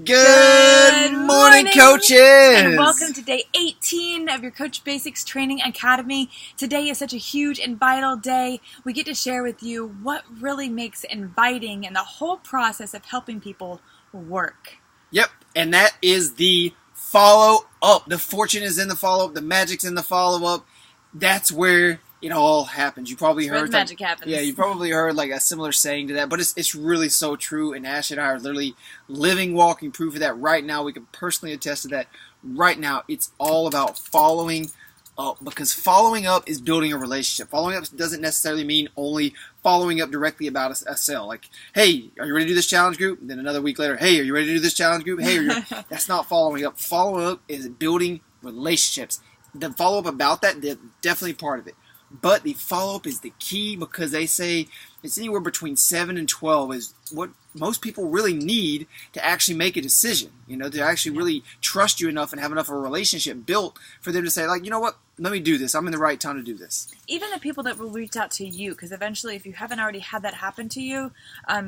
Good morning, coaches! And welcome to day 18 of your Coach Basics Training Academy. Today is such a huge and vital day. We get to share with you what really makes inviting and the whole process of helping people work. Yep, and that is the follow-up. The fortune is in the follow-up. The magic's in the follow-up. That's where it all happens. You probably heard magic happens. Yeah, you probably heard like a similar saying to that, but it's really so true. And Ash and I are literally living, walking proof of that right now. We can personally attest to that right now. It's all about following up, because following up is building a relationship. Following up doesn't necessarily mean only following up directly about a sale. Like, hey, are you ready to do this challenge group? And then another week later, hey, are you ready to do this challenge group? Hey, that's not following up. Following up is building relationships. The follow up about that, they're definitely part of it. But the follow-up is the key, because they say it's anywhere between 7 and 12 is what most people really need to actually make a decision, to actually really trust you enough and have enough of a relationship built for them to say, like, you know what, let me do this. I'm in the right time to do this. Even the people that will reach out to you, because eventually if you haven't already had that happen to you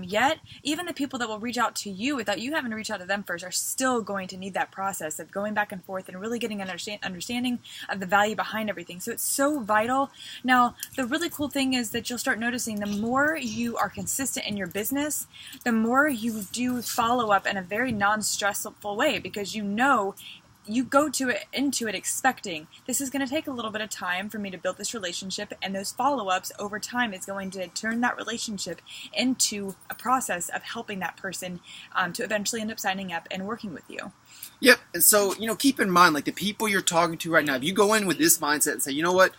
yet, even the people that will reach out to you without you having to reach out to them first are still going to need that process of going back and forth and really getting an understanding of the value behind everything. So it's so vital. Now, the really cool thing is that you'll start noticing the more you are consistent in your business, the more you do follow up in a very non-stressful way, because you go into it expecting this is going to take a little bit of time for me to build this relationship, and those follow-ups over time is going to turn that relationship into a process of helping that person to eventually end up signing up and working with you. Yep, and so, keep in mind, like the people you're talking to right now, if you go in with this mindset and say, you know what,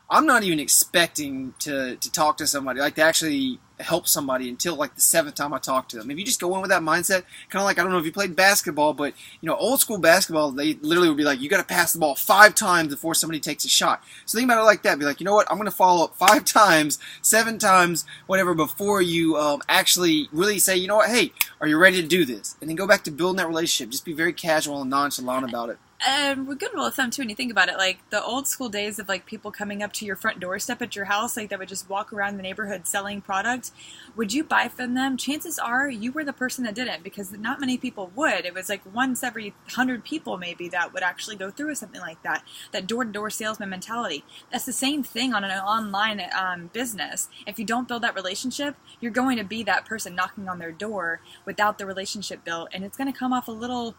I'm not even expecting to talk to somebody, like to actually help somebody until like the 7th time I talk to them. If you just go in with that mindset, kind of like, I don't know if you played basketball, but old school basketball, they literally would be like, you got to pass the ball 5 times before somebody takes a shot. So think about it like that. Be like, you know what, I'm going to follow up 5 times, 7 times, whatever, before you actually really say, you know what, hey, are you ready to do this? And then go back to building that relationship. Just be very casual and nonchalant about it. And we're good rule of thumb too when you think about it, like the old school days of like people coming up to your front doorstep at your house, like that would just walk around the neighborhood selling product. Would you buy from them? Chances are you were the person that didn't, because not many people would. It was like once every 100 people maybe that would actually go through with something like that. That door-to-door salesman mentality. That's the same thing on an online business. If you don't build that relationship, you're going to be that person knocking on their door without the relationship built, and it's going to come off a little,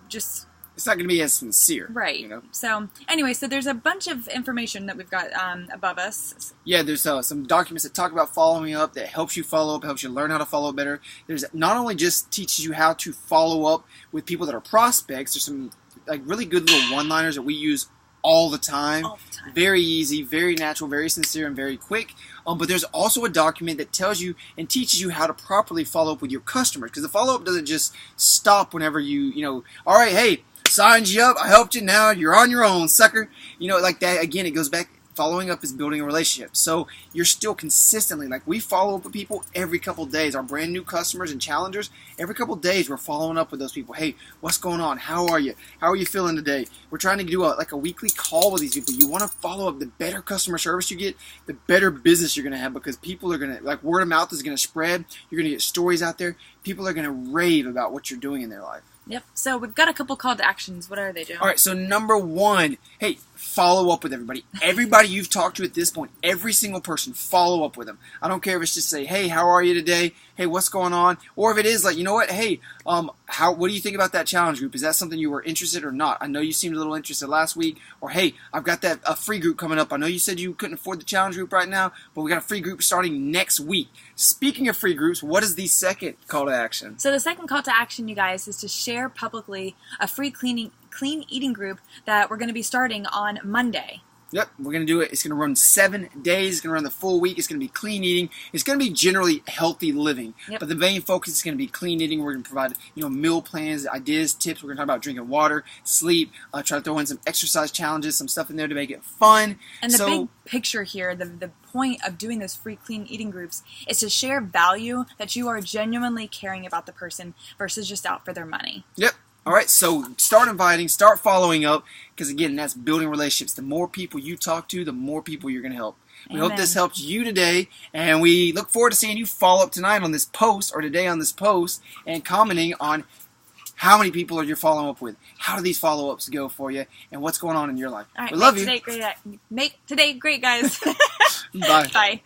just... It's not going to be as sincere. Right. So, anyway, there's a bunch of information that we've got above us. Yeah, there's some documents that talk about following up, that helps you follow up, helps you learn how to follow up better. There's not only just teaches you how to follow up with people that are prospects, there's some like really good little one-liners that we use all the time. Very easy, very natural, very sincere, and very quick. But there's also a document that tells you and teaches you how to properly follow up with your customers, because the follow-up doesn't just stop whenever all right, hey, signed you up, I helped you, now you're on your own, sucker. Like that, again, it goes back, following up is building a relationship. So you're still consistently, like we follow up with people every couple days, our brand new customers and challengers, every couple days we're following up with those people. Hey, what's going on? How are you? How are you feeling today? We're trying to do a weekly call with these people. You want to follow up. The better customer service you get, the better business you're going to have, because people are going to, like, word of mouth is going to spread. You're going to get stories out there. People are going to rave about what you're doing in their life. Yep. So we've got a couple call to actions. What are they doing? All right. So number 1, hey, follow up with everybody. Everybody you've talked to at this point, every single person, follow up with them. I don't care if it's just say, hey, how are you today? Hey, what's going on? Or if it is like, you know what? Hey, what do you think about that challenge group? Is that something you were interested or not? I know you seemed a little interested last week. Or hey, I've got a free group coming up. I know you said you couldn't afford the challenge group right now, but we got a free group starting next week. Speaking of free groups, what is the second call to action? So the second call to action, you guys, is to share publicly a free clean eating group that we're going to be starting on Monday. Yep, we're going to do it. It's going to run 7 days. It's going to run the full week. It's going to be clean eating. It's going to be generally healthy living. Yep. But the main focus is going to be clean eating. We're going to provide meal plans, ideas, tips. We're going to talk about drinking water, sleep, try to throw in some exercise challenges, some stuff in there to make it fun. And the big picture here, the point of doing those free clean eating groups is to share value that you are genuinely caring about the person versus just out for their money. Yep. All right, so start inviting, start following up, because again, that's building relationships. The more people you talk to, the more people you're going to help. We hope this helped you today, and we look forward to seeing you follow up tonight on this post, or today on this post, and commenting on how many people are you following up with? How do these follow-ups go for you? And what's going on in your life? All right, we love you. Make today great, guys. Bye. Bye.